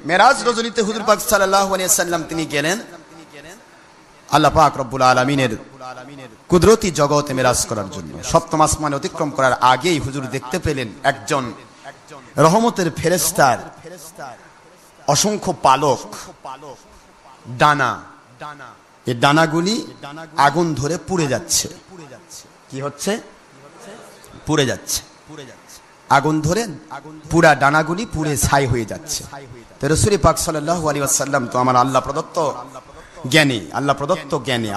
মেরাজ রজনীতে হুজুর পাক সাল্লাল্লাহু আলাইহি ওয়াসাল্লাম তিনি গেলেন আল্লাহ পাক রব্বুল আলামিনের কুদরতি জগতে মেরাজ করার জন্য। সপ্তম আসমানে অতিক্রম করার আগেই হুজুর দেখতে পেলেন একজন রহমতের ফেরেশতার অসংখ্য পালক, ডানা, এই ডানাগুলি আগুন ধরে পুড়ে যাচ্ছে। কি হচ্ছে? পুড়ে যাচ্ছে। আগুন ধরে পুরা ডানাগুলি পুড়ে ছাই হয়ে যাচ্ছে। তো রাসূল পাক সাল্লাল্লাহু আলাইহি ওয়াসাল্লাম তো আমার আল্লাহ প্রদত্ত জ্ঞানী,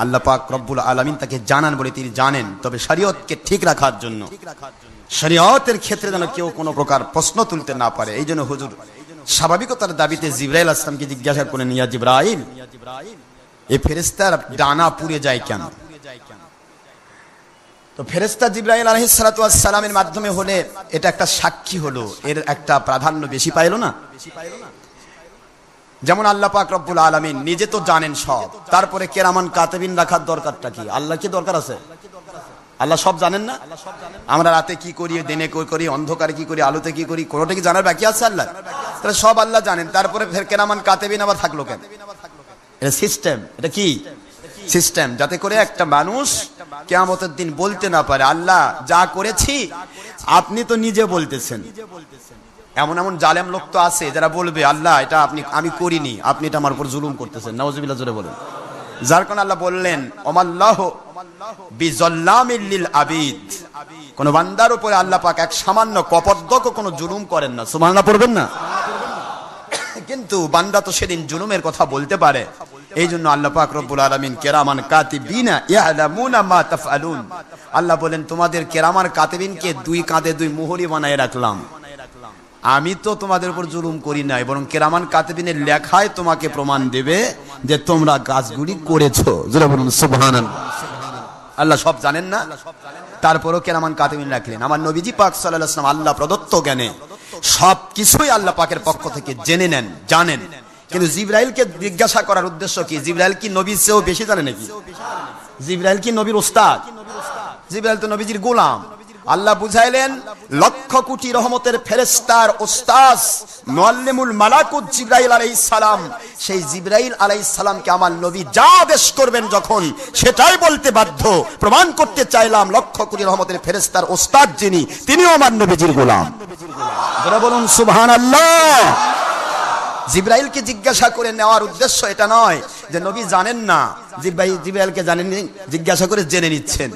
আল্লাহ পাক রব্বুল আলামিন তাকে জানান বলে তিনি জানেন। তবে শরীয়তকে ঠিক রাখার জন্য, শরীয়তের ক্ষেত্রে যেন কেউ কোনো প্রকার প্রশ্ন তুলতে না পারে, এই জন্য হুজুর স্বাভাবিকতার দাবিতে জিবরাইল আলাইহিস সালামকে জিজ্ঞাসা করেন, ইয়া জিবরাইল, এই ফেরেশতার ডানা পুড়ে যায় কেন? তো ফেরেশতা জিবরাইল আলাইহিস সালাতু ওয়াস সালামের মাধ্যমে হলে এটা একটা সাক্ষী হলো, এর একটা প্রাধান্য বেশি পাইল না? যেমন আল্লাহ পাক রব্বুল আলামিন নিজে তো জানেন সব, তারপরে কেরামান কাতিবিন রাখার দরকারটা কি? আল্লাহ কি দরকার আছে? আল্লাহ সব জানেন না? আমরা রাতে কি করি, দিনে কি করি, অন্ধকারে কি করি, আলোতে কি করি, কোনোটা কি জানার বাকি আছে আল্লাহ? তাহলে সব আল্লাহ জানেন, তারপরে ফের কেরামান কাতিবিন আবার থাকলো কেন? এটা সিস্টেম। এটা কি সিস্টেম? যাতে করে একটা মানুষ কিয়ামতের দিন বলতে না পারে, আল্লাহ যা করেছি আপনি তো নিজে বলতেছেন। এমন এমন জালেম লোক তো আছে যারা বলবে, আল্লাহ এটা আমি করিনি, আপনি এটা আমার উপর জুলুম করতেছেন। নাউজুবিল্লাহ জোরে বলেন। যার কারণে আল্লাহ বললেন, ওমাল্লাহু বিযাল্লামিল লিল আবিদ, কোন বান্দার উপরে আল্লাহ পাক এক সামান্য কপর্দকও কোনো জুলুম করেন না। সুবহানাল্লাহ পড়বেন না? কিন্তু বান্দা তো সেদিন জুলুমের কথা বলতে পারে, এই জন্য আল্লাহ পাক রব্বুল আলামিন কেরামান কাতিবিনা ইয়ালামুনা মা তাফআলুন, আল্লাহ বলেন তোমাদের কেরামান কাতিবিনকে দুই কাঁধে দুই মুহুরি বানায় রাখলাম। আমি তো তোমাদের উপর জুলুম করি নাই, বরং কেরামান কাতিবিনের লেখায় তোমাকে প্রমাণ দেবে যে তোমরা কাজগুলি করেছো। যারা বলুন সুবহানাল্লাহ। আল্লাহ সব জানেন না, তারপরও কেরামান কাতিবিন রাখলেন। আমার নবীজি পাক সাল্লাল্লাহু আলাইহি ওয়াসাল্লাম আল্লাহ প্রদত্ত জ্ঞানে সব কিছুই আল্লাহ পাকের পক্ষ থেকে জেনে নেন, জানেন। কিন্তু জিবরাইলকে জিজ্ঞাসা করার উদ্দেশ্য কি? জিবরাইল কি নবীর চেয়েও বেশি জানে নাকি? জিবরাইল কি নবীর ওস্তাদ? জিবরাইল তো নবীজির গোলাম। আল্লাহ বুঝাইলেন, লক্ষ কোটি রহমতের ফেরেশতার ওস্তাদ মুআল্লিমুল মালাকুত জিবরাইল আলাইহিস সালাম, সেই জিবরাইল আলাইহিস সালামকে আমার নবী যা আদেশ করবেন যখন সেটাই বলতে বাধ্য। প্রমাণ করতে চাইলাম লক্ষ কোটি রহমতের ফেরেশতার ওস্তাদ যিনি, তিনিও আমার নবীজির গোলাম। যারা বলুন সুবহানাল্লাহ। জিবরাইলকে জিজ্ঞাসা করে নেওয়ার উদ্দেশ্য এটা নয় যে নবী জানেন না, জিবরাইলকে জানেননি, জিজ্ঞাসা করে জেনে নিচ্ছেন।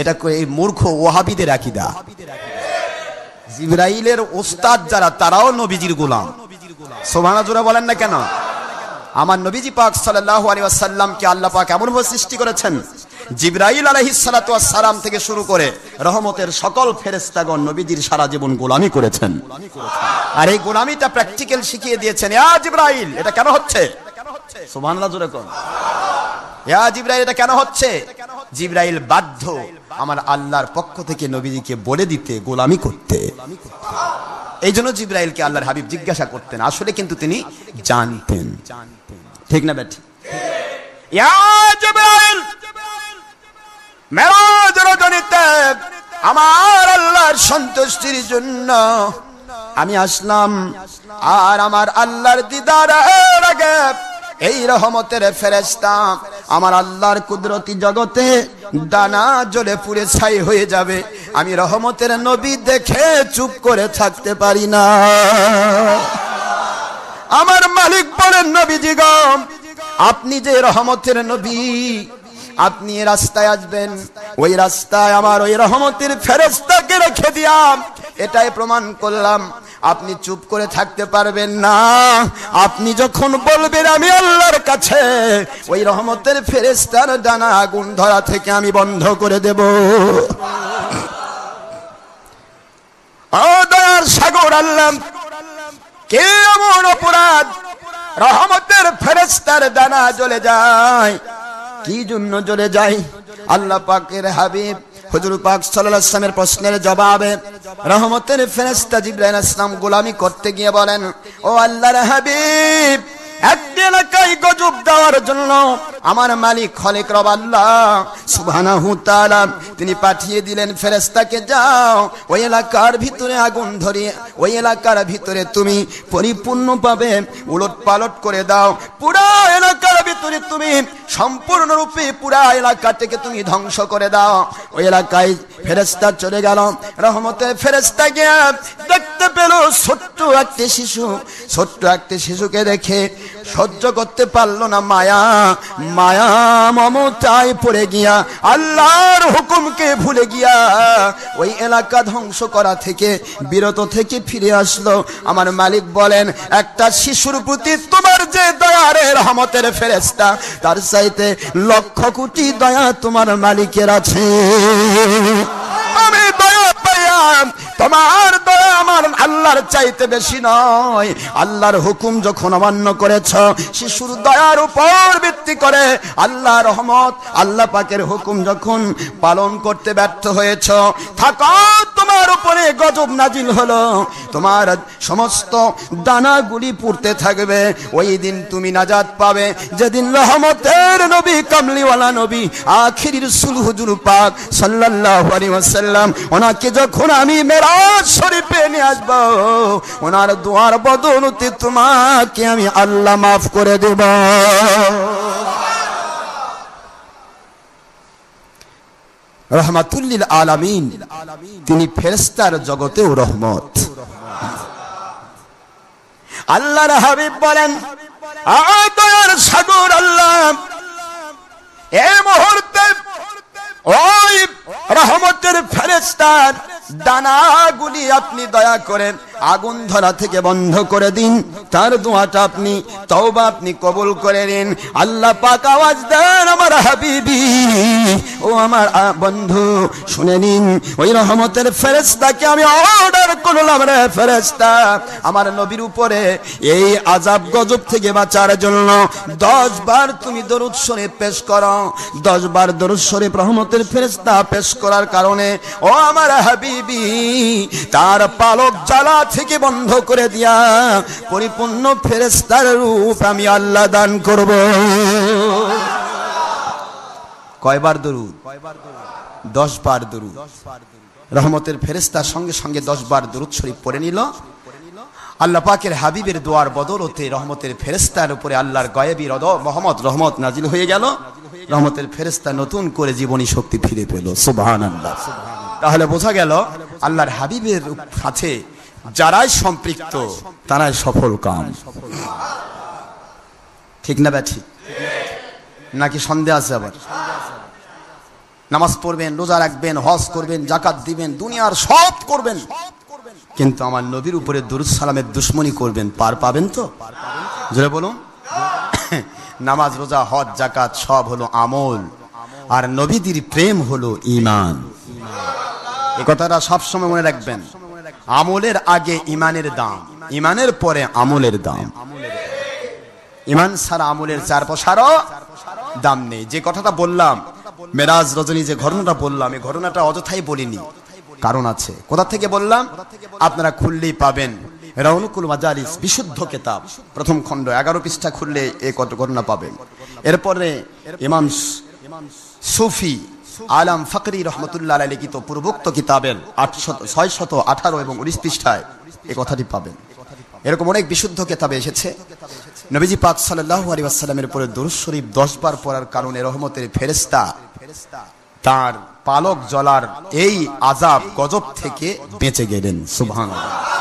এটা এই মূর্খ ওয়াহাবিদের আকীদা। জিবরাইলের ওস্তাদ যারা, তারাও নবীজির গোলাম। সুবহানাল্লাহ জোরে বলেন না কেন? আমার নবীজি পাক সাল্লাল্লাহু আলাইহি ওয়াসাল্লামকে আল্লাহ পাক এমন ভাবে সৃষ্টি করেছেন, জিবরাইল আলাইহিস সালাতু ওয়াস সালাম থেকে শুরু করে রহমতের সকল ফেরেশতাগণ নবীজির সারা জীবন গোলামি করেছেন। আর এই গোলামিটা প্র্যাকটিক্যাল শিখিয়ে দিয়েছেন। ইয়া জিবরাইল, এটা কেন হচ্ছে? সুবহানাল্লাহ জোরে কোন। ইয়া জিবরাইল, এটা কেন হচ্ছে? জিবরাইল বাধ্য আমার আল্লাহর পক্ষ থেকে নবীজিকে বলে দিতে, গোলামি করতে। এই জন্য জিবরাইলকে আল্লাহর হাবিব জিজ্ঞাসা করতেন, আসলে কিন্তু তিনি জানতেন। ঠিক না বেটি? ইয়া জিবরাইল, মেরাজ রজনীতে আমার আল্লাহর সন্তুষ্টির জন্য আমি আসলাম, আর আমার আল্লাহর দিদারের আগে এই রহমতের ফেরেশতা আমার আল্লাহর কুদরতি জগতে ডানা জ্বলে পুড়ে ছাই হয়ে যাবে। আমি রহমতের নবী দেখে চুপ করে থাকতে পারি না। আমার মালিক বলেন, নবীজি গো, আপনি যে রহমতের নবী, আপনি রাস্তায় আসবেন, ওই রাস্তায় আমার ওই রহমতের ফেরেশতাকে রেখে দিলাম। এটাই প্রমাণ করলাম আপনি চুপ করে থাকতে পারবেন না। আপনি যখন বলবেন আমি আল্লাহর কাছে, ওই রহমতের ফেরেশতার ডানা আগুন ধরা থেকে আমি বন্ধ করে দেব। ও দয়ার সাগর আল্লাহ, কে এমন অপরাধ রহমতের ফেরেশতার ডানা জ্বলে যায়? কি জন্য জ্বলে যায়? আল্লাহ পাকের হাবিব হুজুর পাক সাল্লাল্লাহু আলাইহি ওয়াসাল্লামের প্রশ্নের জবাবে রহমতের ফেরেশতা জিবরাইল আলাইহিস সালাম গোলামি করতে গিয়ে বলেন, ও আল্লাহর হাবিব, একটি এলাকায় গজব দেওয়ার জন্য আমার মালিক খলেক রব আল্লাহ সুবহানাহু তাআলা তিনি পাঠিয়ে দিলেন ফেরেশতাকে, যাও ওই এলাকার ভিতরে আগুন ধরিয়ে ওই এলাকার ভিতরে তুমি পরিপূর্ণভাবে উলট পালট করে দাও, পুরা এলাকার ভিতরে তুমি সম্পূর্ণরূপে পুরা এলাকাটাকে তুমি ধ্বংস করে দাও। ওই এলাকায় ফেরেশতা চলে গেল, রহমতের ফেরেশতা গিয়ে দেখতে পেল ছোট্ট একটি শিশুকে দেখে সহ্য করতে পারলো না, মায়া মমতায় পড়ে গিয়া আল্লাহর হুকুমকে ভুলে গিয়া ওই এলাকা ধ্বংস করা থেকে বিরত থেকে ফিরে আসলো। আমার মালিক বলেন, একটা শিশুর প্রতি তোমার যে দয়ার রহমতের ফেরেশতা, তার চাইতে লক্ষ কোটি দয়া তোমার মালিকের আছে। আমি দয়া পাইয়া তোমার দয়া আমার আল্লাহর চাইতে বেশি নয়। আল্লাহর হুকুম যখন অমান্য করেছ, শিশুর দয়ার উপর ভিত্তি করে আল্লাহ রহমত আল্লাহ পাকের হুকুম যখন পালন করতে ব্যর্থ হয়েছ, থাকো তোমার উপরে গজব নাজিল হলো, তোমার সমস্ত দানাগুলি পুড়তে থাকবে। ওই দিন তুমি নাজাত পাবে, যেদিন রহমতের নবী কামলিওয়ালা নবী আখির রাসূল হুজুর পাক সাল্লাল্লাহু আলাইহি ওয়াসাল্লাম ওনাকে যখন আমি মেরাজ শরীফে নিয়ে আসবো, ওনার দোয়ার বদৌলতে তোমাকে আমি আল্লাহ মাফ করে দেব। রহমাতুল লিল আলামিন, তিনি ফেরেশতার জগতেও রহমত। আল্লাহর হাবিব বলেন, দয়ার সাগর আল্লাহ এই মুহূর্তে ওই রহমতের ফেরেশতার দানাগুলি আপনি দয়া করেন আগুন ধরা থেকে বন্ধ করে দিন, তার দোয়াটা আপনি তওবা আপনি কবুল করে নিন। আল্লাহ পাক আওয়াজ দেন, আমার হাবিবি ও আমার বন্ধু শুনে নিন, ওই রহমতের ফেরেশতাকে আমি অর্ডার করলাম, রে ফেরেশতা আমার নবীর উপরে এই আযাব গজব থেকে বাঁচার জন্য 10 বার তুমি দরুদ শরীফ পেশ করো। 10 বার দরুদ শরীফ রহমতের ফেরেশতা পেশ করার কারণে ও আমার হাবিবি তার পালক জ্বালা থেকে বন্ধ করে দিয়া পরিপূর্ণ ফেরেশতার রূপ আমি আল্লাহ দান করব। কয়বার দরুদ? 10 বার দরুদ। রহমতের ফেরেশতার সঙ্গে সঙ্গে 10 বার দরুদ শরীফ পড়ে নিল। আল্লাহ পাকের হাবিবের দোয়ার বদৌলতে রহমতের ফেরেশতার উপরে আল্লাহর গায়েবী রহমত নাজিল হয়ে গেল। রহমতের ফেরেশতা নতুন করে জীবনী শক্তি ফিরে পেল। সুবহানাল্লাহ। তাহলে বোঝা গেল আল্লাহর হাবিবের সাথে যারাই সম্পৃক্ত তারাই সফল কাম। ঠিক না ব্যাঠি? নাকি সন্দেহ আছে? আবার নামাজ পড়বেন, রোজা রাখবেন, হজ করবেন, যাকাত দিবেন, দুনিয়ার সব করবেন, কিন্তু আমার নবীর উপরে দুরূদ সালামের দুশমনি করবেন, পার পাবেন তো? জোরে বলুন। নামাজ, রোজা, হজ, যাকাত সব হলো আমল, আর নবীদের প্রেম হলো ঈমান। এই কথাটা সবসময় মনে রাখবেন। আমলের আগে ঈমানের দাম, ঈমানের পরে আমলের দাম। ঈমান ছাড়া আমলের 4 পয়সারও দাম নেই। যে কথাটা বললাম মেরাজ রজনী, যে ঘটনাটা বললাম, এই ঘটনাটা অযথাই বলিনি, কারণ আছে। কোথা থেকে বললাম? আপনারা খুললেই পাবেন, রাউনুকুল মাজালিস বিশুদ্ধ কিতাব, প্রথম খণ্ড 11 পৃষ্ঠা খুললে এই ঘটনা পাবেন। এরপরে ইমাম সুফি আলম ফকরি রহমতুল্লাহ আলাইহি লিখিত পূর্বোক্ত কিতাবের 618 এবং 19 পৃষ্ঠায় এই কথাটি পাবেন। এরকম অনেক বিশুদ্ধ কিতাবে এসেছে নবীজি পাক সাল্লাল্লাহু আলাইহি ওয়াসাল্লামের উপরে দরুদ শরীফ 10 বার পড়ার কারণে রহমতের ফেরেশতা তার পালক জ্বলার এই আযাব গজব থেকে বেঁচে গেলেন। সুবহানাল্লাহ।